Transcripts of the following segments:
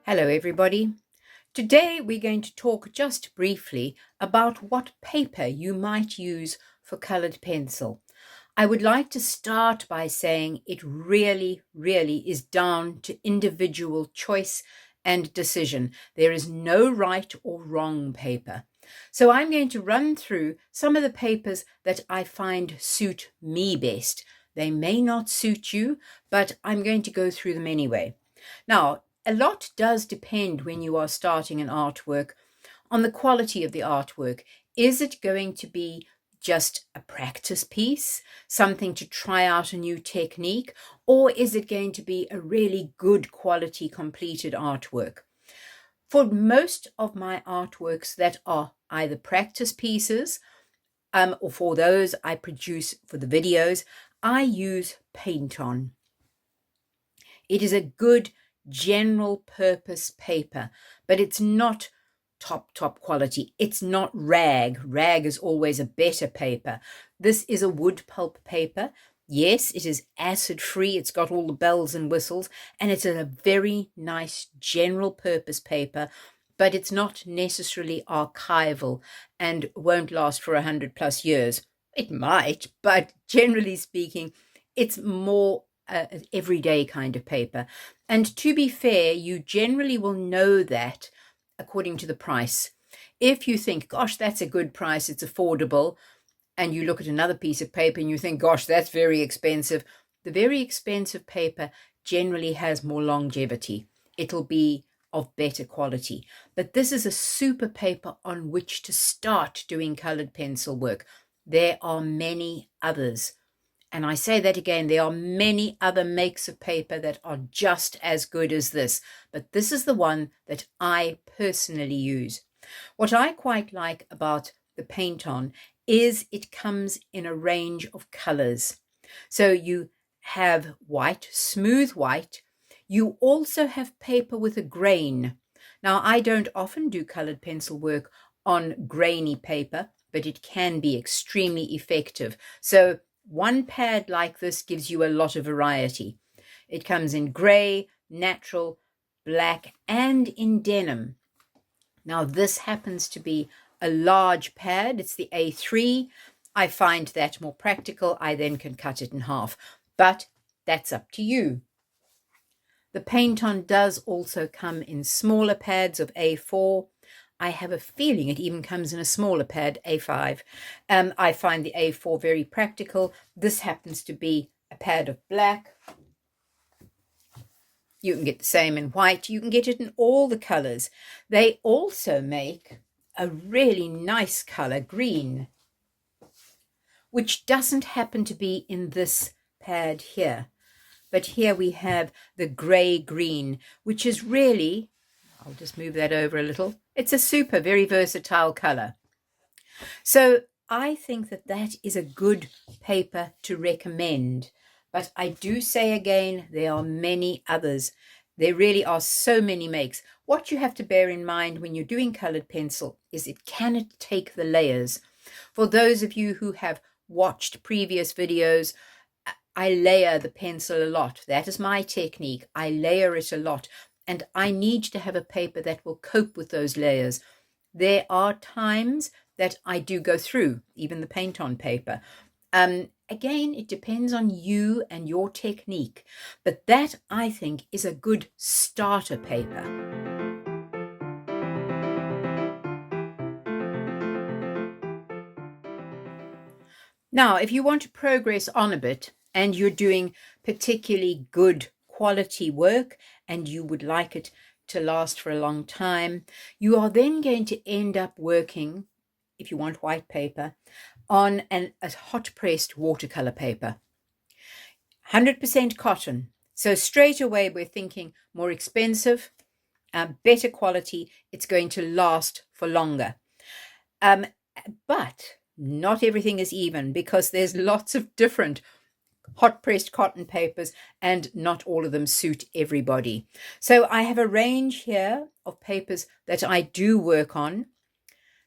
Hello everybody. Today we're going to talk just briefly about what paper you might use for colored pencil. I would like to start by saying it really is down to individual choice and decision. There is no right or wrong paper. So I'm going to run through some of the papers that I find suit me best. They may not suit you, but I'm going to go through them anyway. Now, a lot does depend when you are starting an artwork on the quality of the artwork. Is it going to be just a practice piece, something to try out a new technique, or is it going to be a really good quality completed artwork? For most of my artworks that are either practice pieces or for those I produce for the videos, I use Painton. It is a good general purpose paper, but it's not top quality. It's not rag. Rag is always a better paper. This is a wood pulp paper. Yes, it is acid free. It's got all the bells and whistles, and it's a very nice general purpose paper, but it's not necessarily archival and won't last for 100+ years. It might, but generally speaking, it's more an everyday kind of paper. And to be fair, you generally will know that according to the price. If you think, gosh, that's a good price, it's affordable, and you look at another piece of paper and you think, gosh, that's very expensive, the very expensive paper generally has more longevity. It'll be of better quality. But this is a super paper on which to start doing colored pencil work. There are many others. And I say that again, there are many other makes of paper that are just as good as this, but this is the one that I personally use. What I quite like about the Painton is it comes in a range of colors. So you have white, smooth white. You also have paper with a grain. Now, I don't often do colored pencil work on grainy paper, but it can be extremely effective. So one pad like this gives you a lot of variety. It comes in gray, natural, black, and in denim. Now this happens to be a large pad. It's the A3. I find that more practical. I then can cut it in half, but that's up to you. The Painton does also come in smaller pads of A4. I have a feeling it even comes in a smaller pad, A5. I find the A4 very practical. This happens to be a pad of black. You can get the same in white. You can get it in all the colors. They also make a really nice color, green, which doesn't happen to be in this pad here. But here we have the gray-green, which is really, I'll just move that over a little. It's a very versatile color. So I think that that is a good paper to recommend. But I do say again, there are many others. There really are so many makes. What you have to bear in mind when you're doing colored pencil is it cannot take the layers. For those of you who have watched previous videos, I layer the pencil a lot. That is my technique. I layer it a lot. And I need to have a paper that will cope with those layers. There are times that I do go through, even the Painton paper. Again, it depends on you and your technique. But that, I think, is a good starter paper. Now, if you want to progress on a bit and you're doing particularly good quality work and you would like it to last for a long time, you are then going to end up working, if you want white paper, on a hot pressed watercolor paper. 100% cotton. So straight away we're thinking more expensive, better quality. It's going to last for longer. But not everything is even because there's lots of different hot pressed cotton papers and not all of them suit everybody. So I have a range here of papers that I do work on,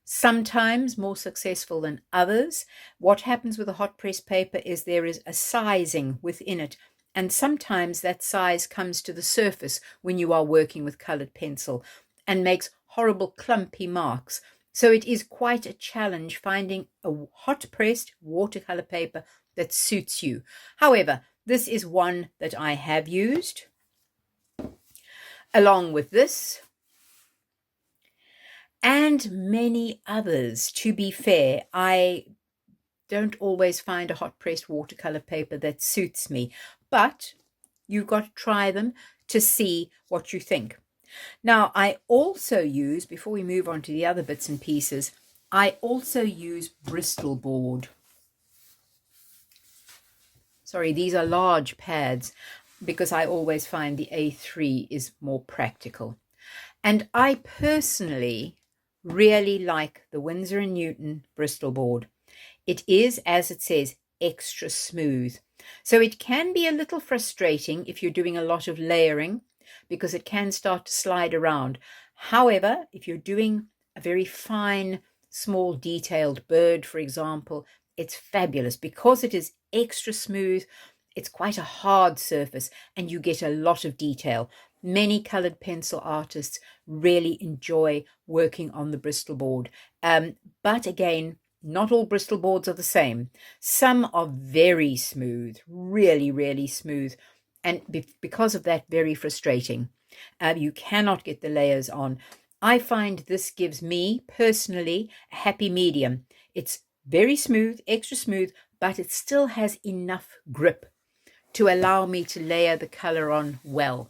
sometimes more successful than others. What happens with a hot press paper is there is a sizing within it, And sometimes that size comes to the surface when you are working with colored pencil and makes horrible clumpy marks. So it is quite a challenge finding a hot pressed watercolor paper that suits you. However, this is one that I have used along with this and many others. To be fair, I don't always find a hot pressed watercolor paper that suits me, but you've got to try them to see what you think. Now, I also use, before we move on to the other bits and pieces, I also use Bristol board. Sorry, these are large pads because I always find the A3 is more practical. And I personally really like the Winsor & Newton Bristol board. It is, as it says, extra smooth. So it can be a little frustrating if you're doing a lot of layering because it can start to slide around. However, if you're doing a very fine, small, detailed bird, for example, it's fabulous because it is extra smooth. It's quite a hard surface and you get a lot of detail. Many colored pencil artists really enjoy working on the Bristol board. But again, not all Bristol boards are the same. Some are very smooth, really, really smooth. And because of that, very frustrating. You cannot get the layers on. I find this gives me, personally, a happy medium. It's very smooth, extra smooth, but it still has enough grip to allow me to layer the color on well.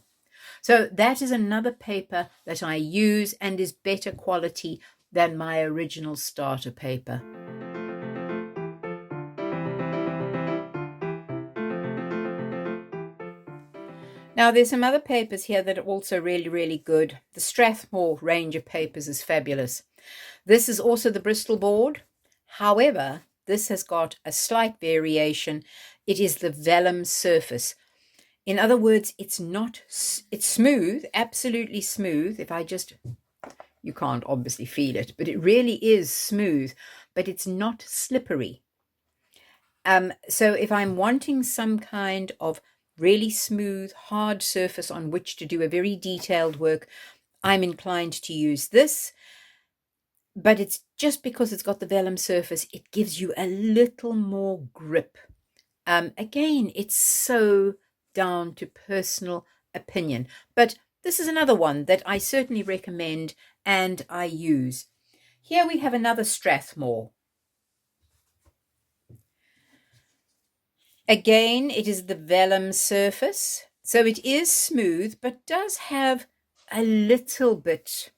So that is another paper that I use and is better quality than my original starter paper. Now there's some other papers here that are also really, really good. The Strathmore range of papers is fabulous. This is also the Bristol board. However, this has got a slight variation. It is the vellum surface. In other words, it's smooth, absolutely smooth. You can't obviously feel it, but it really is smooth, but it's not slippery. So if I'm wanting some kind of really smooth, hard surface on which to do a very detailed work, I'm inclined to use this. But it's just because it's got the vellum surface, it gives you a little more grip. Again, it's so down to personal opinion. But this is another one that I certainly recommend and I use. Here we have another Strathmore. Again, it is the vellum surface. So it is smooth, but does have a little bit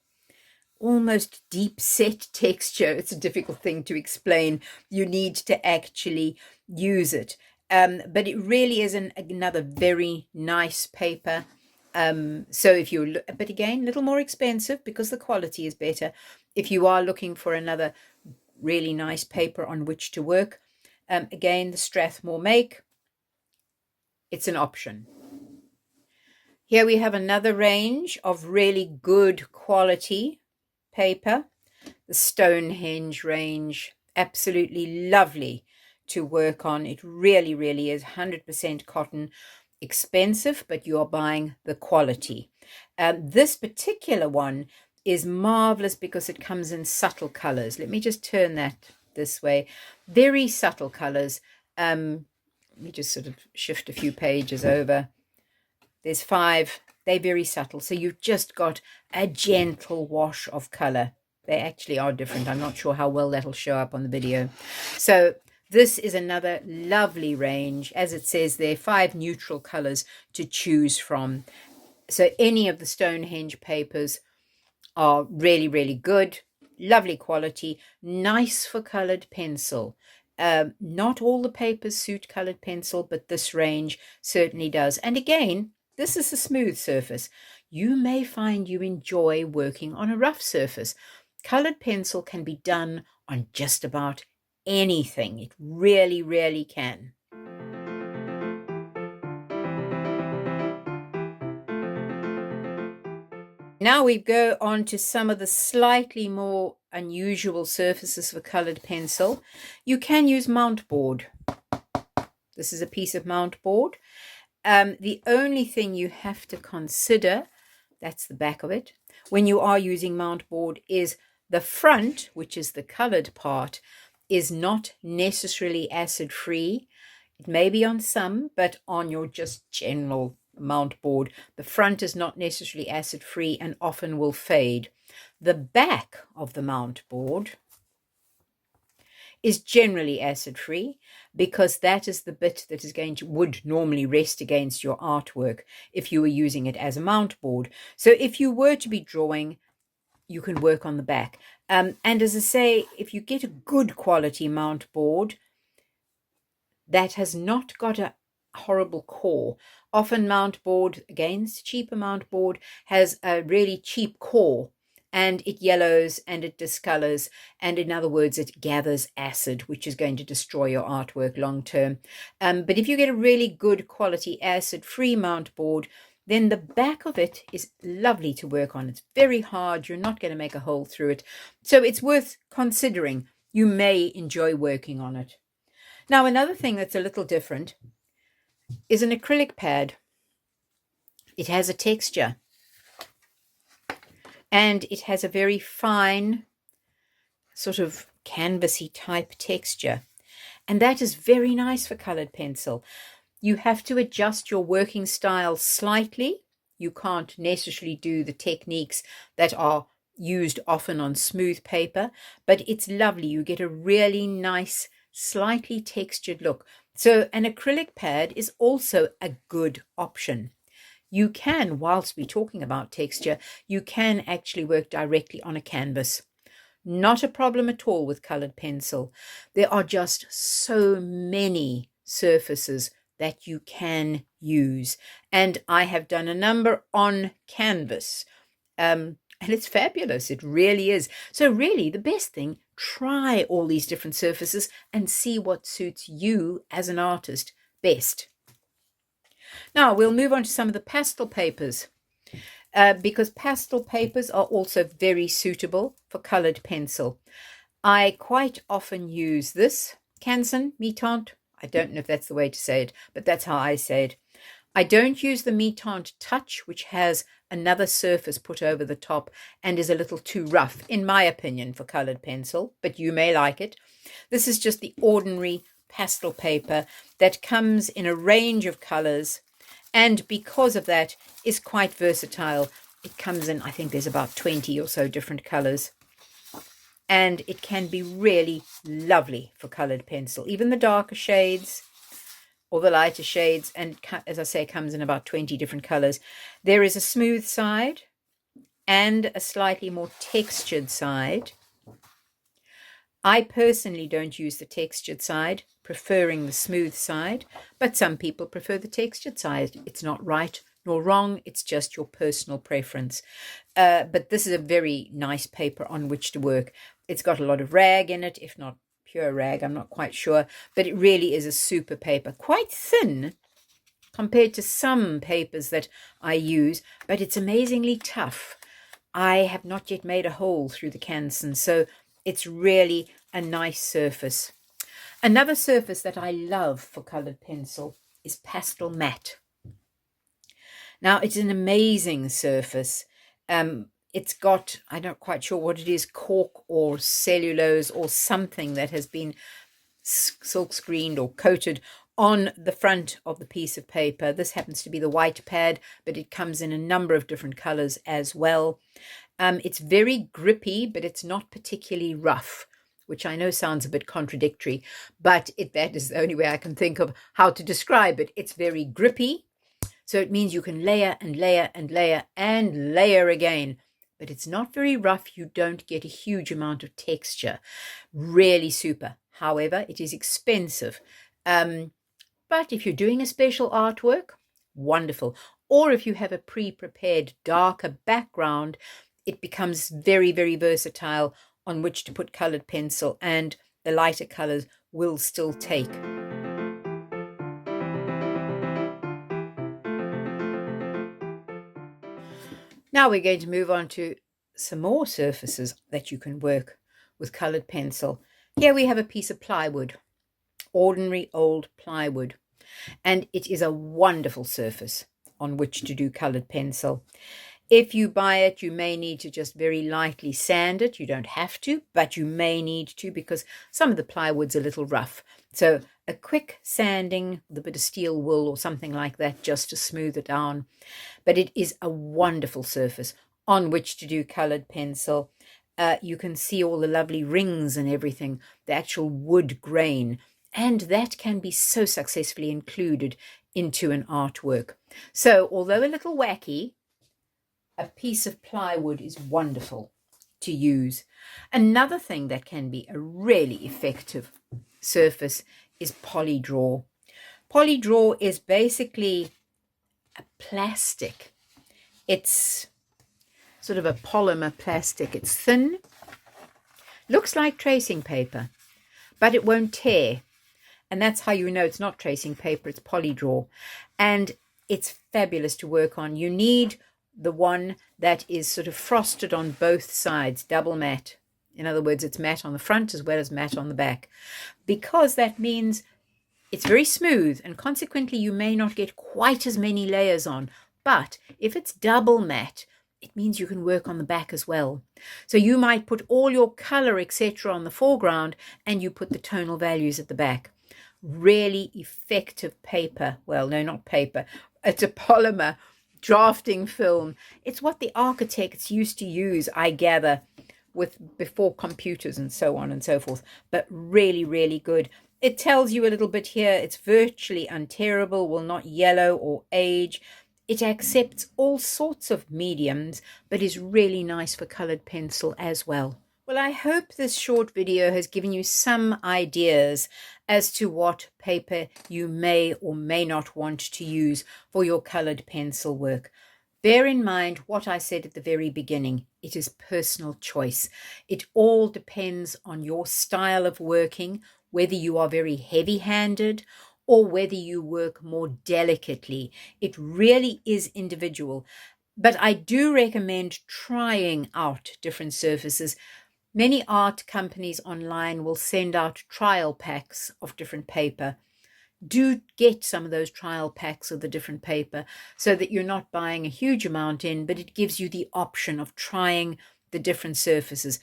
almost deep set texture. It's a difficult thing to explain. You need to actually use it. But it really is another very nice paper. So if you're, but again, a little more expensive because the quality is better. If you are looking for another really nice paper on which to work, again, the Strathmore make, it's an option. Here we have another range of really good quality paper, the Stonehenge range, absolutely lovely to work on. It really, really is 100% cotton, expensive, but you're buying the quality. This particular one is marvelous because it comes in subtle colors. Let me just turn that this way. Very subtle colors. Let me just sort of shift a few pages over. There's 5. They're very subtle. So you've just got a gentle wash of color. They actually are different. I'm not sure how well that'll show up on the video. So this is another lovely range. As it says there, 5 neutral colors to choose from. So any of the Stonehenge papers are really, really good. Lovely quality. Nice for colored pencil. Not all the papers suit colored pencil, but this range certainly does. And again, this is a smooth surface. You may find you enjoy working on a rough surface. Colored pencil can be done on just about anything. It really, really can. Now we go on to some of the slightly more unusual surfaces for colored pencil. You can use mount board. This is a piece of mount board. The only thing you have to consider, that's the back of it, when you are using mount board is the front, which is the colored part, is not necessarily acid free. It may be on some, but on your just general mount board, the front is not necessarily acid free and often will fade. The back of the mount board is generally acid free, because that is the bit that is would normally rest against your artwork if you were using it as a mount board. So if you were to be drawing, you can work on the back. And as I say, if you get a good quality mount board that has not got a horrible core, often mount board, again, cheaper mount board, has a really cheap core, and it yellows and it discolors, and in other words, it gathers acid, which is going to destroy your artwork long term. But if you get a really good quality acid-free mount board, then the back of it is lovely to work on. It's very hard. You're not going to make a hole through it. So it's worth considering. You may enjoy working on it. Now, another thing that's a little different is an acrylic pad. It has a texture, and it has a very fine sort of canvasy type texture, and that is very nice for colored pencil. You have to adjust your working style slightly. You can't necessarily do the techniques that are used often on smooth paper, but it's lovely. You get a really nice, slightly textured look. So an acrylic pad is also a good option. You can, whilst we're talking about texture, you can actually work directly on a canvas. Not a problem at all with colored pencil. There are just so many surfaces that you can use. And I have done a number on canvas. And it's fabulous. It really is. So really, the best thing, try all these different surfaces and see what suits you as an artist best. Now, we'll move on to some of the pastel papers, because pastel papers are also very suitable for colored pencil. I quite often use this, Canson, Mi-Tinte. I don't know if that's the way to say it, but that's how I say it. I don't use the Mi-Tinte Touch, which has another surface put over the top and is a little too rough, in my opinion, for colored pencil, but you may like it. This is just the ordinary pastel paper that comes in a range of colors, and because of that is quite versatile. It comes in, I think there's about 20 or so different colors, and it can be really lovely for colored pencil, even the darker shades or the lighter shades, and as I say, comes in about 20 different colors. There is a smooth side and a slightly more textured side. I personally don't use the textured side, preferring the smooth side, but some people prefer the textured side. It's not right nor wrong, it's just your personal preference. But this is a very nice paper on which to work. It's got a lot of rag in it, if not pure rag, I'm not quite sure, but it really is a super paper. Quite thin compared to some papers that I use, but it's amazingly tough. I have not yet made a hole through the Canson, so it's really a nice surface. Another surface that I love for colored pencil is pastel matte. Now, it's an amazing surface. It's got, I'm not quite sure what it is, cork or cellulose or something that has been silk screened or coated on the front of the piece of paper. This happens to be the white pad, but it comes in a number of different colors as well. It's very grippy, but it's not particularly rough, which I know sounds a bit contradictory, but that is the only way I can think of how to describe it. It's very grippy, so it means you can layer and layer and layer and layer again, but it's not very rough. You don't get a huge amount of texture. Really super. However, it is expensive. But if you're doing a special artwork, wonderful. Or if you have a pre-prepared darker background, it becomes very, very versatile on which to put colored pencil, and the lighter colors will still take. Now we're going to move on to some more surfaces that you can work with colored pencil. Here we have a piece of plywood, ordinary old plywood. and it is a wonderful surface on which to do colored pencil. If you buy it, you may need to just very lightly sand it. You don't have to, but you may need to because some of the plywood's a little rough. So a quick sanding with a bit of steel wool or something like that just to smooth it down. But it is a wonderful surface on which to do colored pencil. You can see all the lovely rings and everything, the actual wood grain, and that can be so successfully included into an artwork. So although a little wacky, a piece of plywood is wonderful to use. Another thing that can be a really effective surface is polydraw. Polydraw is basically a plastic. It's sort of a polymer plastic. It's thin, looks like tracing paper, but it won't tear. And that's how you know it's not tracing paper, it's polydraw. And it's fabulous to work on. You need the one that is sort of frosted on both sides, double matte. In other words, it's matte on the front as well as matte on the back, because that means it's very smooth and consequently you may not get quite as many layers on. But if it's double matte, it means you can work on the back as well. So you might put all your color, etc., on the foreground and you put the tonal values at the back. Really effective paper. Well, no, not paper. It's a polymer drafting film. It's what the architects used to use, I gather, before computers and so on and so forth. But really, really good. It tells you a little bit here. It's virtually unterrible, will not yellow or age. It accepts all sorts of mediums, but is really nice for colored pencil as well. Well, I hope this short video has given you some ideas as to what paper you may or may not want to use for your colored pencil work. Bear in mind what I said at the very beginning. It is personal choice. It all depends on your style of working, whether you are very heavy-handed or whether you work more delicately. It really is individual. But I do recommend trying out different surfaces. Many art companies online will send out trial packs of different paper. Do get some of those trial packs of the different paper so that you're not buying a huge amount in, but it gives you the option of trying the different surfaces.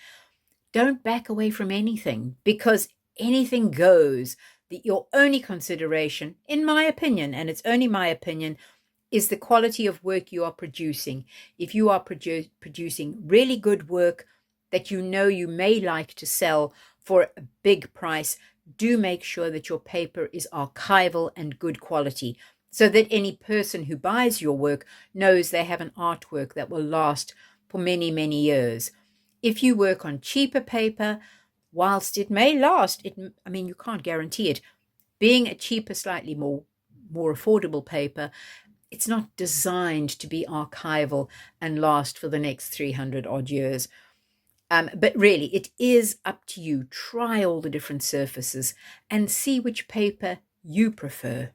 Don't back away from anything because anything goes. Your only consideration, in my opinion, and it's only my opinion, is the quality of work you are producing. If you are producing really good work that you know you may like to sell for a big price, do make sure that your paper is archival and good quality so that any person who buys your work knows they have an artwork that will last for many, many years. If you work on cheaper paper, whilst it may last, you can't guarantee it. Being a cheaper, slightly more affordable paper, it's not designed to be archival and last for the next 300 odd years. But really, it is up to you. Try all the different surfaces and see which paper you prefer.